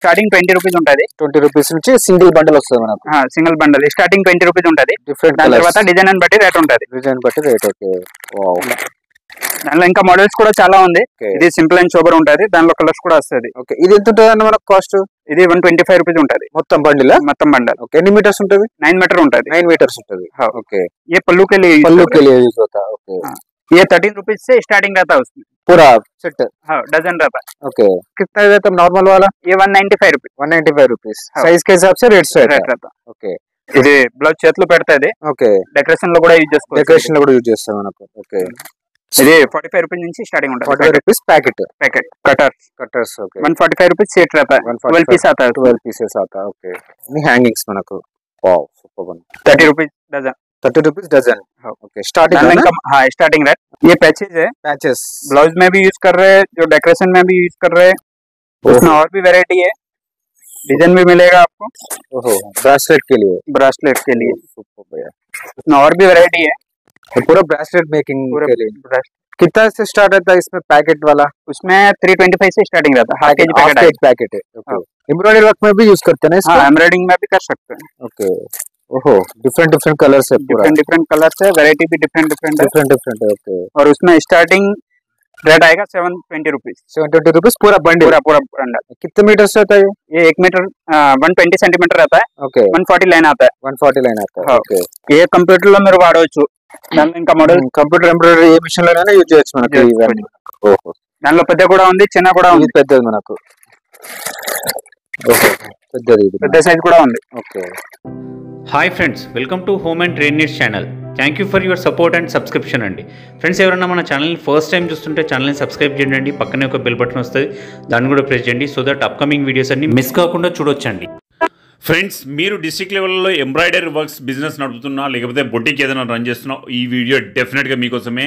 Starting 20 rupees ఉంటుంది. 20 rupees నుంచి single bundle వస్తుంది మనకు. సింగిల్ బండల్ స్టార్టింగ్ 20 రూపీస్ ఉంటుంది. దాని తర్వాత డిజైన్ బట్టి రేట్ ఉంటుంది. డిజైన్ బట్టి రేట్. ఓకే. దానిలో ఇంకా మోడల్స్ కూడా చాలా ఉంది. ఇది సింపుల్ అండ్ సూపర్ ఉంటుంది. దానిలో కలర్స్ కూడా వస్తుంది. ఓకే. ఇది ఎంత ఉంటుంది అన్న మనకు కాస్ట్? ఇది 125 రూపీస్ ఉంటుంది. మొత్తం బండిల్. ఓకే. ఎన్ని మీటర్స్ ఉంటుంది? 9 మీటర్ ఉంటుంది. 9 మీటర్స్ ఉంటుంది. ఓకే. ये पल्लू के लिए यूज होता है. ओके. ये 13 रुपीज से स्टार्टिंग रहता है उसमें पूरा सेट. डजन रहता है. ओके. कितना रहता है नॉर्मल वाला? ये 195 रुपीज. 195 रुपीज సైజ్ के हिसाब से रेट रहता. ఓకే. ఇది బ్లౌజ్ చేతిలో పెడతాది. ఓకే. డెకరేషన్ లో కూడా యూజ్ చేసుకోవచ్చు. డెకరేషన్ లో కూడా యూజ్ చేస్తాం మనకు. ఓకే. ఇది 45 రూపీస్ నుంచి స్టార్టింగ్ ఉంటుంది. 45 rupees packet cutters. Okay. 145 rupees set रहता है. 12 पीस आता है. 12 पीसेस आता है. ओके. ये हैंगिंग्स మనకు. Wow super one. 30 rupees dozen. 30 rupees dozen. Okay. Starting है ना? हाँ स्टार्टिंग रेट. ये पैचेस है. पैचेस ब्लाउज में भी यूज कर रहे हैं, जो डेकोरेशन में भी यूज कर रहे हैं. उसमें और भी वैरायटी है. डिजाइन भी मिलेगा आपको. ओहो. ब्रेसलेट के लिए सुपर भैया. उसमें और भी वैरायटी है. पूरा ब्रेसलेट मेकिंग के लिए. कितना से स्टार्ट रहता है इसमें पैकेट वाला? उसमें 325 से स्टार्टिंग रहता है. हाफ केजी पैकेट है. ओके. एम्ब्रॉयडरी वर्क में भी यूज करते हैं ना इसको? हाँ एम्ब्रॉयडरिंग में भी कर सकते हैं. ओके. ओहो. डिफरेंट कलर्स है. पूरा डिफरेंट कलर्स है. वैरायटी भी डिफरेंट है. ओके. और उसमें स्टार्टिंग रेट आएगा 720 रुपीज. 720 रुपीज पूरा बंडल. पूरा बंडल. कितने मीटर से होता है ये? 1 मीटर 120 सेंटीमीटर रहता है. ओके. 140 लाइन आता है. 140 लाइन आता है. ఓకే. ये కంప్యూటర్ లో మీరు వాడవచ్చు. దానిలో ఇంకా మోడల్ కంప్యూటర్ ఎంబ్రాయిడరీ ఏ మిషన్ లోనైనా యూజ్ చేయొచ్చు మనకి ఇవన్నీ. ఓహో. దానిలో పెద్ద కూడా ఉంది, చిన్న కూడా ఉంది. పెద్దది మనకు. ఓహో. పెద్ద సైజ్ కూడా ఉంది. Okay. Hi friends, welcome to home and trade needs channel. Thank you for your support and subscription అండి. ఫ్రెండ్స్, ఎవరైనా మన ఛానల్ని ఫస్ట్ టైం చూస్తుంటే ఛానల్ని సబ్స్క్రైబ్ చేయండి. పక్కనే ఒక బెల్ బటన్ వస్తుంది, దాన్ని కూడా ప్రెస్ చేయండి. సో దట్ అప్కమింగ్ వీడియోస్ అన్ని మిస్ కాకుండా చూడొచ్చండి. ఫ్రెండ్స్, మీరు డిస్ట్రిక్ట్ లెవెల్లో ఎంబ్రాయిడరీ వర్క్స్ బిజినెస్ నడుపుతున్నా, లేకపోతే బొటిక్ ఏదైనా రన్ చేస్తున్నా, ఈ వీడియో డెఫినెట్గా మీకోసమే.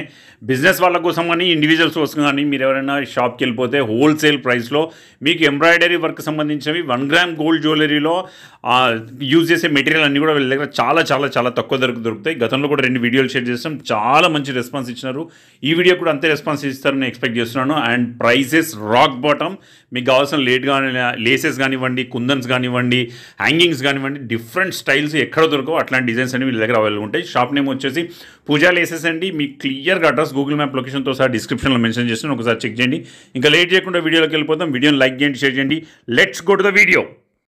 బిజినెస్ వాళ్ళ కోసం కానీ ఇండివిజువల్స్ కోసం కానీ మీరు ఎవరైనా షాప్కి వెళ్ళిపోతే హోల్సేల్ ప్రైస్లో మీకు ఎంబ్రాయిడరీ వర్క్ సంబంధించినవి 1 గ్రామ్ గోల్డ్ జ్యువెలరీలో యూజ్ చేసే మెటీరియల్ అన్నీ కూడా వీళ్ళ దగ్గర చాలా తక్కువ ధరకు దొరుకుతాయి. గతంలో కూడా 2 వీడియోలు షేర్ చేస్తాం, చాలా మంచి రెస్పాన్స్ ఇచ్చినారు. ఈ వీడియో కూడా అంతే రెస్పాన్స్ ఇస్తారని ఎక్స్పెక్ట్ చేస్తున్నాను. And prices rock bottom. మీకు కావాల్సిన లేసెస్ కానివ్వండి, కుందన్స్ కానివ్వండి, హ్యాంగింగ్స్ కానివ్వండి, డిఫరెంట్ స్టైల్స్ ఎక్కడ దొరకవు అట్లాంటి డిజైన్స్ అన్ని వీళ్ళ దగ్గర అవైలబుల్ ఉంటాయి. షాప్ నేమ్ వచ్చేసి పూజా లేసెస్ అండి. మీకు క్లియర్గా అడ్రస్ గూగుల్ మ్యాప్ లొకేషన్తో సహా డిస్క్రిప్షన్లో మెన్షన్ చేస్తాను, ఒకసారి చెక్ చేయండి. ఇంకా లేట్ చేయకుండా వీడియోలోకి వెళ్ళిపోతాం. వీడియోని లైక్ చేయండి, షేర్ చేయండి. Let's go to the video.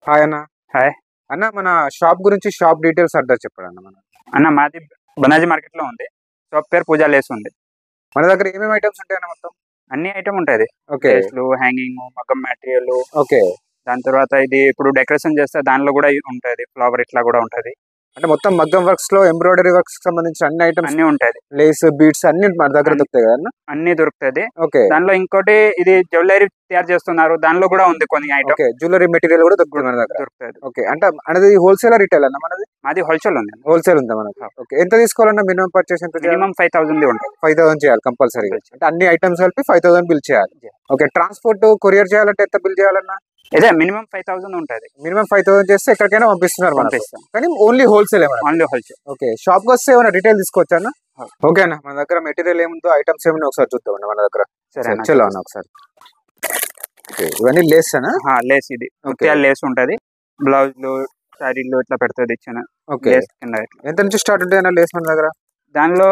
Hi అన్న. హాయ్ అన్న, మన షాప్ గురించి షాప్ డీటెయిల్స్ అడ్రస్ చెప్పండి అన్న. అన్న మాది బనాజీ మార్కెట్ లో ఉంది. షాప్ పేరు పూజా లేస్ ఉంది. మన దగ్గర ఏమేమి ఐటమ్స్ ఉంటాయన్న? మొత్తం అన్ని ఐటమ్ ఉంటుంది. ఓకే. హ్యాంగింగ్, మగ్గం మెటీరియల్. ఓకే. దాని తర్వాత ఇది ఇప్పుడు డెకరేషన్ చేస్తే దానిలో కూడా ఉంటుంది, ఫ్లవర్ ఇట్లా కూడా ఉంటది. అంటే మొత్తం మగ్గం వర్క్స్ లో ఎంబ్రాయిడరీ వర్క్స్ సంబంధించిన అన్ని ఐటమ్స్ అన్ని ఉంటాయి. లేస్, బీడ్స్ అన్ని మన దగ్గర దొరుకుతాయి కదా? అన్ని దొరుకుతుంది. ఓకే. దానిలో ఇంకోటి ఇది జ్యువెలరీ తయారు చేస్తున్నారు, దానిలో కూడా ఉంది కొన్ని ఐటమ్. జ్యువెలరీ మెటీరియల్ కూడా దొరుకుతుంది మన దగ్గర. దొరుకుతుంది. ఓకే. అంటే అనేది హోల్సేల్ రిటైల్ అన్న మనది? మాది హోల్సేల్ ఉంది. హోల్సేల్ ఉందా మనకు? ఓకే. ఎంత తీసుకోవాలన్నా మినిమం పర్చేస్ ఎంత? మినిమం 5000 ఉంటుంది. 5000 చేయాలి కంపల్సరీగా. అంటే అన్ని ఐటమ్స్ కలిపి 5000 బిల్ చేయాలి. ఓకే. ట్రాన్స్పోర్ట్ కొరియర్ చేయాలంటే ఎంత బిల్ చేయాలన్నా? ఇదే మినిమం 5000 ఉంటుంది. మినిమం 5000 చేస్తే ఎక్కడికైనా పంపిస్తున్నారు, కానీ only wholesale. Only wholesale. Okay. Shop కి వస్తే ఏమైనా డీటెయిల్ తీసుకోవచ్చా అన్న? ఓకే అన్న. మన దగ్గర మెటీరియల్ ఏముందో, ఐటమ్స్ ఏమైనా ఒకసారి చూద్దాం అన్న మన దగ్గర. చలో అన్న ఒకసారి. ఇవన్నీ లేస్ అన్న? లేస్. ఇది లేస్ ఉంటది. బ్లౌజ్లు, శారీలు ఇట్లా పెడుతుంది చిన్న. ఓకే. ఎంత నుంచి స్టార్ట్ ఉంటాయి అన్న లేస్ మన దగ్గర? దానిలో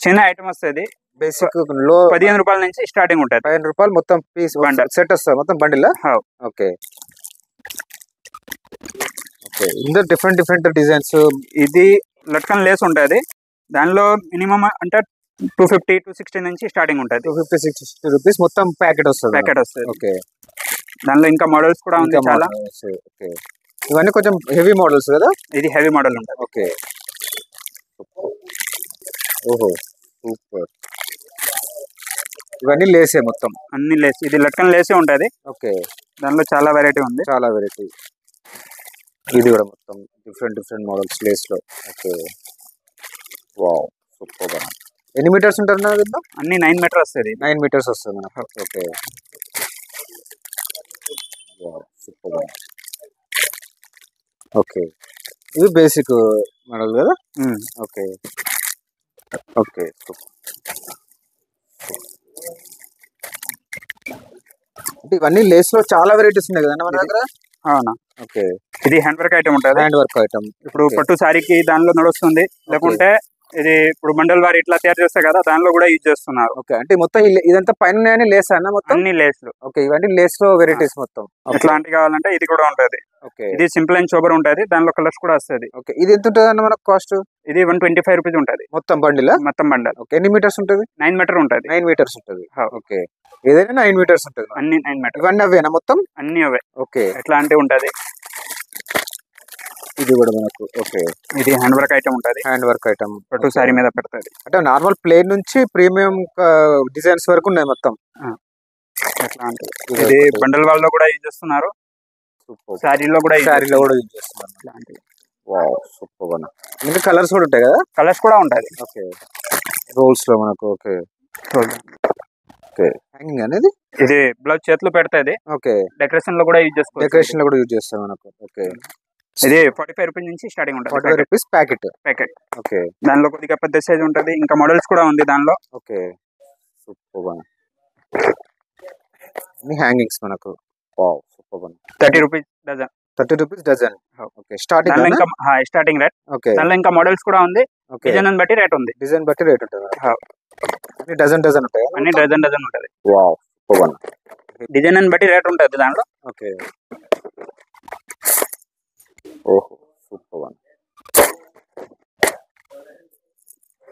చిన్న ఐటమ్ వస్తుంది. బేసిక్ లో 15 రూపాయల నుంచి స్టార్టింగ్ ఉంటుంది. 15 రూపాయలు మొత్తం పీస్ సెట్ వస్తుంది, మొత్తం బండిల్. ఓకే. ఓకే. ఇందులో డిఫరెంట్ డిజైన్స్. ఇది లట్కన్ లేస్ ఉంటుంది. దానిలో మినిమం అంటే 250-260 నుంచి స్టార్టింగ్ ఉంటుంది. 250-260 రూపీస్ మొత్తం ప్యాకెట్ వస్తుంది. ఓకే. దానిలో ఇంకా మోడల్స్ కూడా ఉంది చాలా. ఓకే. ఇవన్నీ కొంచెం హెవీ మోడల్స్ కదా? ఇది హెవీ మోడల్ ఉంటుంది. ఓకే. ఓహో సూపర్. ఇవన్నీ లేసే మొత్తం? అన్ని లేస్. ఇది లట్కన్ లేసే ఉంటుంది. ఓకే. దానిలో చాలా వెరైటీ ఉంది. చాలా వెరైటీ. ఇది కూడా మొత్తం డిఫరెంట్ మోడల్స్ లేస్ లో. ఓకే. Wow super. ఎన్ని మీటర్స్ ఉంటారు నా దీంట్లో? అన్ని 9 మీటర్ వస్తుంది. 9 మీటర్స్ వస్తుంది మనకు. ఓకే. Wow super. ఓకే. ఇది బేసిక్ మోడల్ కదా? ఓకే. ఓకే. అంటే ఇవన్నీ లేస్ లో చాలా వెరైటీస్ ఉన్నాయి కదండి మన దగ్గర. అవునా, ఓకే, ఇది హ్యాండ్ వర్క్ ఐటమ్ ఉంటుంది. Hand work item. ఇప్పుడు పట్టు సారీకి దానిలో నడుస్తుంది, లేకుంటే ఇది ఇప్పుడు మండల్ వారి ఇట్లా తయారు చేస్తారు కదా, దానిలో కూడా యూజ్ చేస్తున్నారు. ఓకే, అంటే మొత్తం ఇదంతా పైన లేస్ అన్న మొత్తం? అన్ని లేస్లు. ఓకే, ఇవన్నీ లేస్ లో వెరైటీస్ మొత్తం. ఎట్లాంటి కావాలంటే ఇది కూడా ఉంటది. ఓకే, ఇది సింపుల్ అండ్ సోబర్ ఉంటది, దానిలో కలర్స్ కూడా వస్తుంది. ఓకే, ఇది ఎంత ఉంటుంది అన్న మనకు కాస్ట్? ఇది 125 రూపీస్ ఉంటది మొత్తం బండిల్. మొత్తం బండల్. ఓకే, ఎన్ని మీటర్స్ ఉంటుంది? 9 మీటర్ ఉంటది. 9 మీటర్స్ ఉంటుంది. ఓకే, ఏదైనా 9 మీటర్స్ ఉంటుంది. అన్ని 9 మీటర్. ఇవన్నీ అవేనా మొత్తం? అన్ని అవే. ఓకే, ఎట్లాంటి ఉంటది. ఇది కూడా మనకు. ఓకే, ఇది హ్యాండ్ వర్క్ ఐటమ్ ఉంటది. హ్యాండ్ వర్క్ ఐటమ్ పట్టు సారీ మీద పెడతది. అంటే నార్మల్ ప్లేన్ నుంచి ప్రీమియం డిజైన్స్ వరకు ఉన్నాయి మొత్తం. ఎట్లాంటి ఇది బండల్ వాళ్ళలో కూడా యూజ్ చేస్తున్నారు, సారీలో కూడా యూజ్ చేస్తున్నారు. ఇట్లాంటివి. వావ్, సూపర్ గా. ఇంకా కలర్స్ కూడా ఉంటాయి కదా? కలర్స్ కూడా ఉంటది. ఓకే, రోల్స్ లో మనకు. ఓకే ఓకే, హ్యాంగింగ్ అనేది ఇది బ్లౌజ్ చేతులు పెడతాది. ఓకే, డెకరేషన్ లో కూడా యూజ్ చేసుకోవచ్చు. డెకరేషన్ లో కూడా యూజ్ చేస్తాం మనకు. ఓకే, ఇది 45 రూపీస్ నుంచి స్టార్టింగ్ ఉంటుంది. 45 రూపీస్ ప్యాకెట్. ఓకే, దానిలో కొద్దిగా పెద్ద సైజ్ ఉంటది, ఇంకా మోడల్స్ కూడా ఉంది దానిలో. ఓకే, సూపర్ గా. అన్ని హ్యాంగింగ్స్ మనకు. వావ్, సూపర్ గా. 30 rupees dozen. 30 rupees dozen. Okay, starting ఇంకా స్టార్టింగ్ రేట్. ఓకే, దానిలో ఇంకా మోడల్స్ కూడా ఉంది. డిజైన్ బట్టి రేట్ ఉంది. డిజైన్ బట్టి రేట్ ఉంటుంది. అన్ని డజన్ ఉంటాయి. అన్ని డజన్ ఉంటది. వావ్, సూపర్ గా. డిజైన్ బట్టి రేట్ ఉంటది దానిలో. ఓకే, ఓహో సూపర్ గా.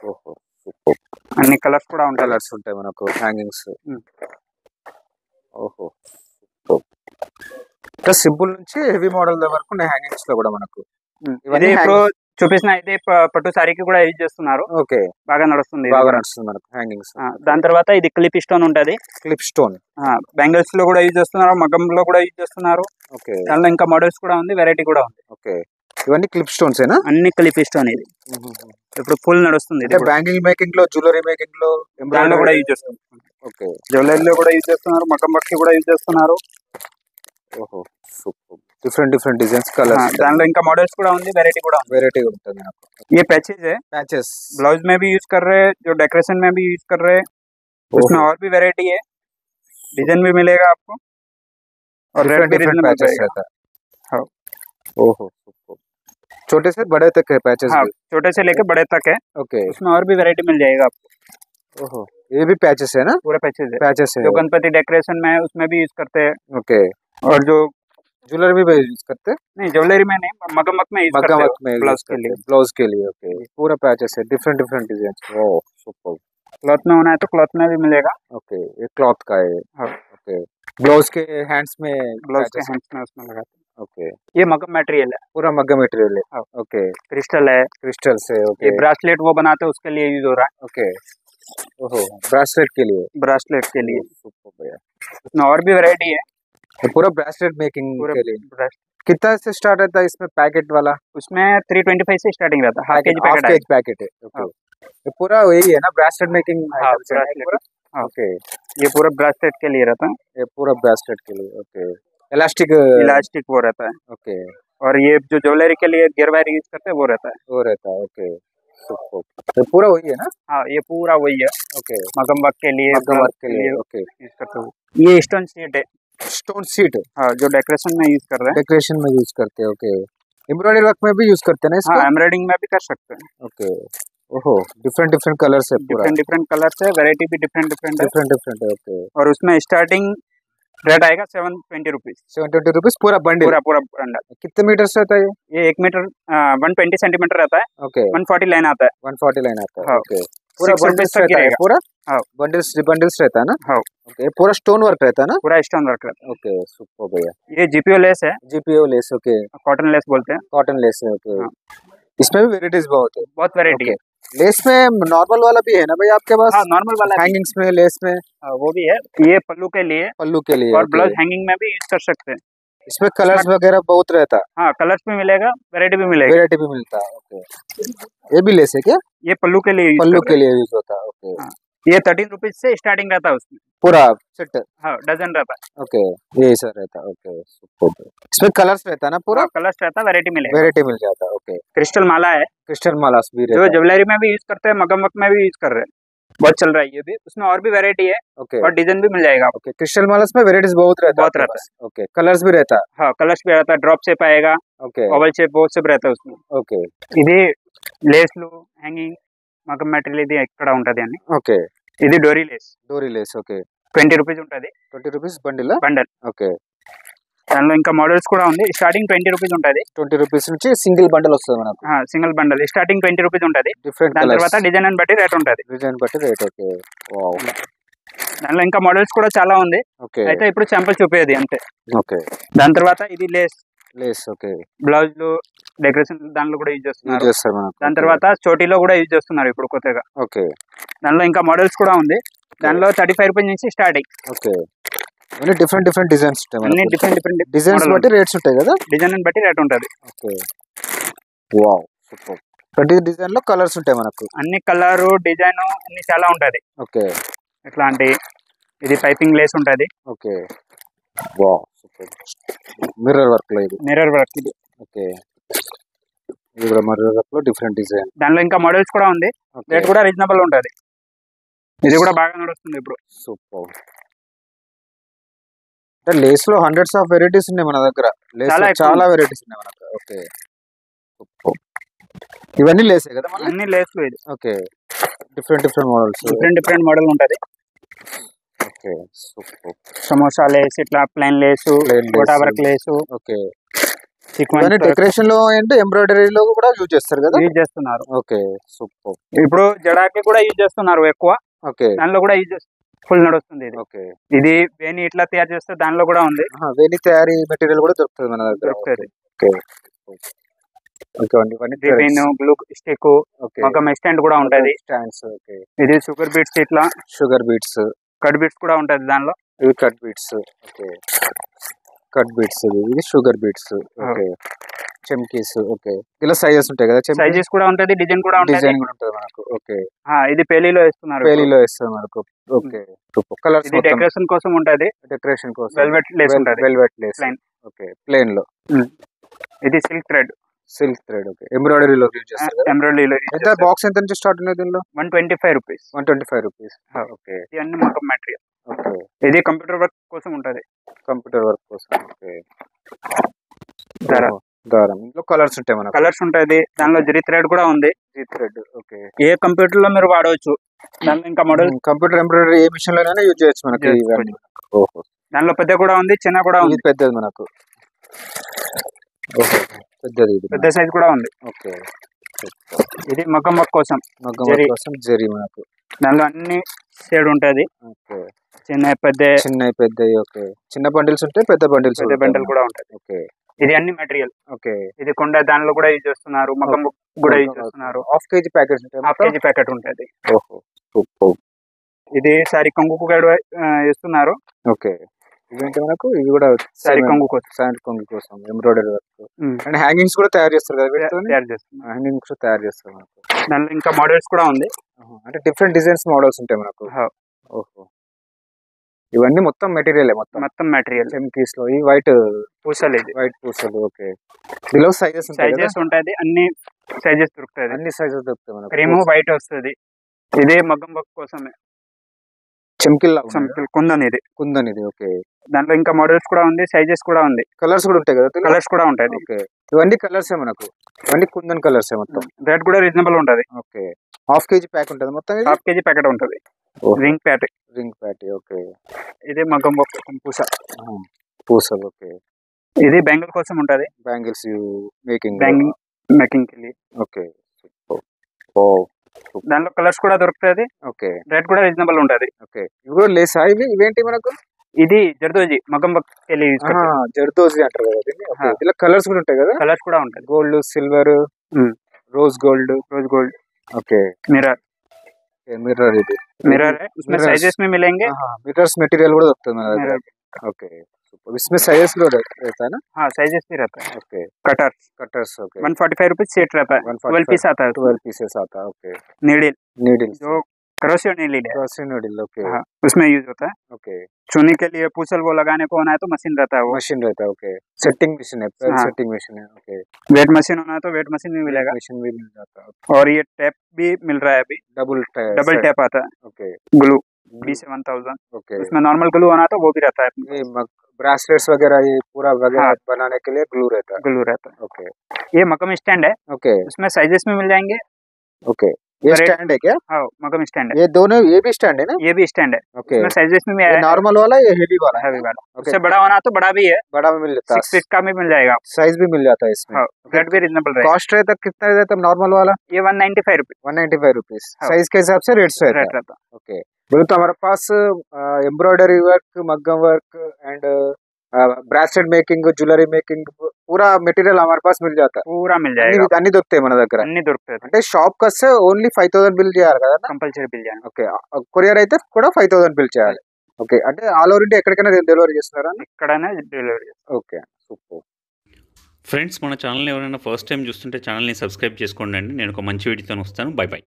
ఓహో సూపర్. అన్ని కలర్స్ కూడా ఉంటాయి. కలర్స్ ఉంటాయి మనకు హ్యాంగింగ్స్. ఓహో సూపర్. సింపుల్ నుంచి హెవీ మోడల్ వరకు ఉన్నాయి హ్యాంగింగ్స్ లో కూడా మనకు. ఇది ఇప్పుడు చూపించిన అయితే పట్టు సారీకి కూడా యూజ్ చేస్తున్నారు. ఓకే, బాగా నడుస్తుంది. మనకు హ్యాంగింగ్స్. దాని తర్వాత ఇది క్లిప్ స్టోన్ ఉంటది. క్లిప్ స్టోన్ బ్యాంగిల్స్ లో కూడా యూజ్ చేస్తున్నారు, మగ్గంలో కూడా యూజ్ చేస్తున్నారు. ఓకే, దానిలో ఇంకా మోడల్స్ కూడా ఉంది, వెరైటీ కూడా ఉంది. ఓకే, ఇవన్నీ క్లిప్ స్టోన్స్ ఏనా? అన్ని క్లిప్ స్టోన్. ఇది ఇప్పుడు ఫుల్ నడుస్తుంది. బ్యాంగిల్ మేకింగ్ లో, జ్యువెలరీ మేకింగ్ లో, దానిలో కూడా యూజ్ చేస్తున్నారు. ఓకే, జ్యువెలరీలో కూడా యూజ్ చేస్తున్నారు, మగ్గం వర్క్ కూడా యూజ్ చేస్తున్నారు. ఓహో సూపర్. Different designs, colours. దానిలో ఇంకా మॉडल्स కూడా ఉంది, वेराइटी ఉంటుంది నాకు. ये पैचेस है, पैचेस ब्लाउज में भी यूज कर रहे हैं, जो डेकोरेशन में भी यूज कर रहे हैं. उसमें और भी वैरायटी है, डिजाइन भी मिलेगा आपको और रेट भी डिफरेंट रीजनेबल पैचेस रहेगा. रहता है. ओहो सुपर. छोटे से बड़े तक है पैचेस हाँ, भी. छोटे से लेके बड़े तक है. ओके, उसमें और भी वैरायटी मिल जाएगा आपको. ओहो ये भी पैचेस है ना? पूरा पैचेस है. पैचेस है. जो गणपति डेकोरेशन में है उसमें भी यूज करते हैं. ओके, और जो ज्वेलरी भी यूज करते हैं? नहीं, ज्वेलरी में नहीं, मगमक में यूज करते हैं, ब्लाउज के लिए. ब्लाउज के लिए. ओके, पूरा पैचेस है, डिफरेंट डिजाइन. ओह सुपर. क्लॉथ में होना है तो क्लॉथ में भी मिलेगा. ओके, ये क्लॉथ का है. हाँ. ओके, ब्लाउज के हैंड्स में, ब्लाउज के हैंड्स में उसमें लगाते हैं. ओके, ये मगम मटेरियल है, पूरा मग्गा मटेरियल है. हाँ. ओके, क्रिस्टल है, क्रिस्टल से. ओके, ये ब्रासलेट वो बनाते हैं उसके लिए यूज हो रहा है. ओके, ओहो ब्रासलेट के लिए. ब्रासलेट के लिए सुपर भैया. उसमें और भी वैरायटी है. ये पूरा ब्रासलेट मेकिंग पूरा के लिए. कितना से स्टार्ट रहता है इसमें पैकेट वाला? उसमें 325 से स्टार्टिंग रहता है. हाफ केजी पैकेट है. पैकेट है. ओके, ये पूरा वही है ना ब्रासलेट मेकिंग? हाँ, ब्रासलेट. हाँ. ओके, ये पूरा ब्रासलेट के लिए रहता है. ये पूरा ब्रासलेट के लिए. Okay, elastic. इलास्टिक वो रहता है. ओके, और ये जो ज्वेलरी के लिए गियर वायर यूज करते हैं वो रहता है. वो रहता है. Okay super. ये पूरा वही है ना? हाँ, ये पूरा वही है. ओके, मगम वर्क के लिए, मग्गा वर्क के लिए. ओके, यूज करते हैं. ये स्टोन शीट है. Stone seat. हाँ, जो डेकोरेशन में यूज कर रहे हैं. डेकोरेशन में यूज करते हैं. ओके, एम्ब्रॉयडरी वर्क में भी यूज करते हैं ना इसको? हाँ, एम्ब्रॉयडिंग में भी कर सकते हैं. ओके, ओहो डिफरेंट कलर्स है. पूरा डिफरेंट कलर्स है, वैरायटी भी डिफरेंट है. डिफरेंट है. ओके, और उसमें स्टार्टिंग रेट आएगा 720 रुपीज. 720 रुपीज पूरा बंडल. पूरा बंडल. कितने मीटर रहता है ये 1 मीटर 120 सेंटीमीटर रहता है. ओके, 140 लाइन आता है. 140 लाइन आता है. हाँ. ओके, पूरा 6 रुपीज बंडल्स तक रहता है. गिरेगा. पूरा हाँ. बंडल्स रहता है ना? हाँ. ओके, पूरा स्टोन वर्क रहता है ना? पूरा स्टोन वर्क रहता ओके सुपर भैया. है. ये जीपीओ लेस है, GPO less. Okay, cotton less बोलते हैं. कॉटन लेस है. ओके, हाँ. इसमें भी वेराइटीज बहुत है. बहुत वैरायटी है. लेस में नॉर्मल वाला भी है ना भाई आपके पास? हाँ, नॉर्मल वाला हैंगिंग्स में लेस में वो भी है. ये पल्लू के लिए, पल्लू के लिए. और ब्लाउज हैंगिंग में भी यूज कर सकते हैं. इसमें कलर्स वगैरह बहुत रहता है. हाँ, कलर्स भी मिलेगा, वैरायटी भी मिलेगी. वेराइटी भी मिलता है. ओके, ये भी लेस है क्या? ये पल्लू के लिए यूज पल्लू करते के लिए यूज होता है. ओके, हाँ. ये 13 रुपीज से स्टार्टिंग रहता है उसमें. पूरा सेट. हाँ, डजन रहता है. ओके, ये सर रहता है. Okay super. इसमें कलर्स रहता है ना पूरा? कलर्स रहता है, वैरायटी मिलेगा. वेराइटी मिल जाता है. ओके, क्रिस्टल माला है, क्रिस्टल मालास भी जो रहता है. ज्वेलरी में भी यूज करते हैं, मगमक में भी यूज कर रहे हैं. बहुत चल रहा है ये भी, उसमें और भी वैरायटी है ओके और डिजाइन भी मिल जाएगा आपको। ओके क्रिस्टल मालस में वेराइटीज बहुत रहता है बहुत आपके रहता पास। ओके कलर्स भी रहता है। हाँ कलर्स भी रहता है, ड्रॉप शेप आएगा, ओके ओवल शेप, बहुत शेप रहता है उसमें। ఓకే ఇది లేస్లు హ్యాంగింగ్ మగం మెటీరియల్ ఇది ఇక్కడ ఉంటది అండి. ఓకే ఇది డోరీ లేస్ డోరీ లేస్ ఓకే 20 రూపీస్ ఉంటది 20 రూపీస్ బండిల్ బండల్. ఓకే దానిలో ఇంకా మోడల్స్ కూడా ఉంది. స్టార్టింగ్ 20 రూపీస్ ఉంటది. 20 రూపీస్ నుంచి సింగిల్ బండిల్ వస్తుంది మనకు సింగిల్ బండల్ స్టార్టింగ్ 20 రూపీస్ ఉంటది. డిఫరెంట్ దాని కలర్స్ తర్వాత డిజైన్ బట్టి రేట్ ఉంటది. డిజైన్ బట్టి రేట్ ఓకే వావ్ దానిలో ఇంకా మోడల్స్ కూడా చాలా ఉంది. ఓకే అయితే ఇప్పుడు శాంపుల్ చూపేది అంతే. ఓకే దాని తర్వాత ఇది లేస్ లేస్ ఓకే బ్లౌజ్లు డెకరేషన్ దానిలో కూడా యూజ్ యూజ్ చేస్తున్నారు. చేస్తారు మనకు దాని తర్వాత చోటీలో కూడా యూజ్ చేస్తున్నారు ఇప్పుడు కొత్తగా. ఓకే దానిలో ఇంకా మోడల్స్ కూడా ఉంది. దానిలో 35 రూపీస్ నుంచి స్టార్టింగ్. ఓకే అన్ని డిఫరెంట్ డిఫరెంట్ డిజైన్స్ ఉంటాయి అన్ని మనకు డిఫరెంట్ డిఫరెంట్ డిజైన్స్ బట్టి రేట్స్ ఉంటాయి కదా డిజైన్ బట్టి రేట్ ఉంటది. ఓకే వావ్ సూపర్ ప్రతి డిజైన్ లో కలర్స్ ఉంటాయి మనకు అన్ని కలరు డిజైన్ అన్ని చాలా ఉంటది. ఓకే ఇట్లాంటి ఇది పైపింగ్ లేస్ ఉంటది. Okay wow super mirror work లో ఇది మిర్రర్ వర్క్ ఇది. ఓకే ఇది కూడా మిర్రర్ వర్క్ లో డిఫరెంట్ డిజైన్ దానిలో ఇంకా మోడల్స్ కూడా ఉంది. ఓకే రేట్ కూడా రీజనబుల్ ఉంటది. ఇది కూడా బాగా నడుస్తుంది ఇప్పుడు. సూపర్ అంటే లేస్ లో హండ్రెడ్స్ ఆఫ్ వెరైటీస్ ఉన్నాయి మన దగ్గర లేస్ చాలా లో ఎక్కువ చాలా వెరైటీస్ ఉన్నాయి మనకు ఓకే సూపర్ ఇవన్నీ లేసే కదా మళ్ళీ అన్ని లేస్లు ఇది okay different different models different different model ఉంటది. ఓకే సూపర్ సమోసా లేస్, ఇట్లా plain lace, Plain lace. Kota work lace, okay sequence ఇవన్నీ డెకరేషన్ లో అంటే ఎంబ్రాయిడరీలో కూడా యూజ్ చేస్తారు కదా యూజ్ చేస్తున్నారు. ఓకే సూపర్ ఇప్పుడు జడాకి కూడా యూజ్ చేస్తున్నారు ఎక్కువ. ఓకే దానిలో కూడా యూజ్ ఫుల్ నడుస్తుంది ఇది. ఓకే ఇది వేణి ఇట్లా తయారు చేస్తే దానిలో కూడా ఉంది, వేణి తయారీ మెటీరియల్ కూడా దొరుకుతుంది మన దగ్గర దొరుకుతుంది. ఓకే ఓకే ఇవన్నీ రిబిన్, గ్లూ స్టిక్, ఓకే మగ్గం స్టాండ్ కూడా ఉంటది. స్టాండ్స్ ఓకే ఇది షుగర్ బీట్స్, ఇట్లా షుగర్ బీట్స్ కట్ బీట్స్ కూడా ఉంటది దానిలో. ఇవి cut beats okay cut beats ఇది షుగర్ బీట్స్ ఓకే చెమ్కీస్ ఓకే ఇలా సైజెస్ ఉంటాయి కదా సైజెస్ కూడా ఉంటది, డిజైన్ కూడా ఉంటది. డిజైన్ కూడా ఉంటుంది మనకు ఓకే ఇది పేలీలో వేస్తున్నారు. పేలీలో వేస్తారు మనకు ఓకే కలర్స్ ఇది డెకరేషన్ కోసం ఉంటది. డెకరేషన్ కోసం వెల్వెట్ లేస్ ఉంటది. Velvet lace Plain. Okay plain లో ఇది సిల్క్ థ్రెడ్ ఓకే ఎంబ్రాయిడరీలో యూజ్ చేస్తారు కదా ఎంబ్రాయిడరీలో ఎంత బాక్స్ ఎంత నుంచి స్టార్ట్ ఉన్నది దీనిలో 125 రూపీస్. 125 రూపీస్ ఓకే ఇది అన్ని మగ్గం మెటీరియల్. ఓకే ఇది కంప్యూటర్ వర్క్ కోసం ఉంటది. కంప్యూటర్ వర్క్ కోసం ఓకే దారం. దారం ఇంట్లో కలర్స్ ఉంటాయి మనకు కలర్స్ ఉంటది. దానిలో జరీ థ్రెడ్ కూడా ఉంది. థ్రెడ్ ఓకే ఏ కంప్యూటర్ లో మీరు వాడవచ్చు. దానిలో ఇంకా మోడల్ కంప్యూటర్ ఎంబ్రాయిడరీ ఏ మిషన్ లోనైనా యూజ్ చేయొచ్చు మనకి ఇవన్నీ ఓహో దానిలో పెద్ద కూడా ఉంది, చిన్న కూడా ఉంది. ఇది పెద్దది మనకు ఓహో పెద్దది ఇది పెద్ద సైజ్ కూడా ఉంది. ఓకే ఇది మగ్గం వర్క్ కోసం. మగ్గం జరీ. వర్క్ కోసం జరీ మనకు దానిలో అన్ని షేడ్ ఉంటది, ఓకే చిన్న పెద్ద చిన్నవి పెద్దవి ఓకే చిన్న బండిల్స్ ఉంటాయి పెద్ద బండిల్స్ పెద్ద బండల్ కూడా ఉంటది. ఓకే ఇది అన్ని మెటీరియల్. ఓకే ఇది కొండ దానిలో కూడా యూజ్ చేస్తున్నారు, మగ్గం వర్క్ కూడా యూజ్ చేస్తున్నారు. హాఫ్ కేజీ ప్యాకెట్స్ ఉంటాయి హాఫ్ కేజీ ప్యాకెట్ ఉంటది. ఓహో సూపర్ ఇది సారీ కొంగు కూడా ఇస్తున్నారు. ఓకే ఇవేంటి మనకు ఇవి కూడా సారీ కొంగు కోసం శారీ కొంగు కోసం embroidery work um. And hangings కూడా తయారు చేస్తారు కదా వీటితో తయారు చేస్తున్నారు. హ్యాంగింగ్స్ కూడా తయారు చేస్తారు మనకు దానిలో ఇంకా మోడల్స్ కూడా ఉంది. అంటే డిఫరెంట్ డిజైన్స్ మోడల్స్ ఉంటాయి మనకు హా. ఓహో ఇవన్నీ మొత్తం మెటీరియల్ మొత్తం మొత్తం మెటీరియల్ చెమ్కీస్ లో ఈ వైట్ పూసలు. ఇది వైట్ పూసలు ఓకే బిలో సైజెస్ ఉంటాయి కదా సైజెస్ ఉంటది, అన్ని సైజెస్ దొరుకుతాయి. అన్ని సైజెస్ దొరుకుతాయి మనకు క్రీమ్ వైట్ వస్తుంది. ఇదే మగ్గం వర్క్ కోసమే చెమ్కిల్ కుందన్. ఇది కుందన్ ఇది ఓకే దాంట్లో ఇంకా మోడల్స్ కూడా ఉంది, సైజెస్ కూడా ఉంది, కలర్స్ కూడా ఉంటాయి కదా కలర్స్ కూడా ఉంటాయి. ఓకే ఇవన్నీ కలర్స్ మనకు ఇవన్నీ కుందన్ కలర్స్ మొత్తం రేట్ కూడా రీజనబుల్ ఉంటది. ఓకే హాఫ్ కేజీ ప్యాక్ ఉంటుంది మొత్తం ఇది హాఫ్ కేజీ ప్యాకెట్ ఉంటది. Ring Pat. Ring patty okay ఇదే మగ్గం వర్క్ పూస. పూసలు ఓకే ఇది బ్యాంగిల్ కోసం ఉంటది. బ్యాంగిల్స్ మేకింగ్ బ్యాంగిల్ మేకింగ్ కి. ఓకే ఓ దాంట్లో కలర్స్ కూడా దొరుకుతుంది. ఓకే రేట్ కూడా రీజనబుల్ ఉంటది. ఓకే ఇవి కూడా లేసా ఇవేంటి మనకు ఇది జర్దోజీ మగ్గం వర్క్ జర్దోజీ అంటారు కదా దీన్ని ఓకే ఇలా కలర్స్ కూడా ఉంటాయి కదా కలర్స్ కూడా ఉంటది. Gold silver rose gold okay mirror mirror ఇది मिरर है, उसमें साइजेस में मिलेंगे. मिरर्स मटेरियल కూడా దొరుకుతుంది మన దగ్గర. ఓకే సూపర్ इसमें साइजेस भी रहता है ना. हाँ साइजेस भी रहता है. Okay cutters okay 145 rupees set रहता है. 12 पीस आता है. 12 पीसेस आता है. ओके नीडल नीडल्स जो क्रोशियो नीडल है। क्रोशियो नीडल, ओके हाँ, उसमें यूज होता है। ओके। चुनी के लिए पूछल वो लगाने को होना है तो मशीन रहता है वो। मशीन रहता है, ओके। सेटिंग मशीन है, पेन हाँ। सेटिंग मशीन है, ओके। वेट मशीन होना है तो वेट मशीन भी मिलेगा। मशीन भी मिल जाता है, और ये टैप भी मिल रहा है अभी। डबल टैप आता है। ओके। Glue B7000। ओके। उसमें नॉर्मल ग्लू होना तो वो भी रहता है। ये ब्रासलेट्स वगैरह ये पूरा वगैरह हाँ। बनाने के लिए ग्लू रहता है। ग्लू रहता है। ओके ये मकम स्टैंड है। ओके उसमें साइजेस में मिल जाएंगे। ओके। ये रेड- स्टैंड है क्या? हाँ, मकम स्टैंड है। ये दोनों, ये भी स्टैंड है ना? ये भी स्टैंड है। ओके। उसमें साइजेस में भी ये आया है। नॉर्मल वाला, ये हेवी वाला है हैवी ना? वाला। ओके। उससे बड़ा होना तो बड़ा भी है। बड़ा में मिल जाता 6 फीट का भी मिल जाएगा। साइज भी मिल जाता है इसमें। हाँ, रेट भी रिजनेबल रहेगा। कॉस्ट रहता कितना रहता नॉर्मल वाला? ये 195 रुपीज 195 रुपीज। हाँ। साइज के हिसाब से रेट्स रहता रेट है। रहता। ओके। बोलो तो हमारे पास embroidery work, maggam work and bracelet making, jewellery making పూరా మెటీరియల్ हमारे पास मिल जाता है। पूरा मिल जाएगा। అన్ని దొరుకుతాయి మన దగ్గర. అన్ని దొరుకుతాయి. అంటే షాప్ కి వస్తే ఓన్లీ 5000 బిల్ చేయాలి కదా? కంపల్సరీ బిల్ చేయాలి. ఓకే. కొరియర్ అయితే కూడా 5000 బిల్ చేయాలి. ఓకే. అంటే ఆల్ ఓవర్ ఇండియా ఎక్కడికైనా డెలివరీ చేస్తున్నారా? ఎక్కడైనా డెలివరీ. Okay, super. ఫ్రెండ్స్, మన ఛానల్ ఎవరైనా ఫస్ట్ టైం చూస్తుంటే ఛానల్ని సబ్స్క్రైబ్ చేసుకోండి అండి. నేను ఒక మంచి వీడియోతో వస్తాను. By by.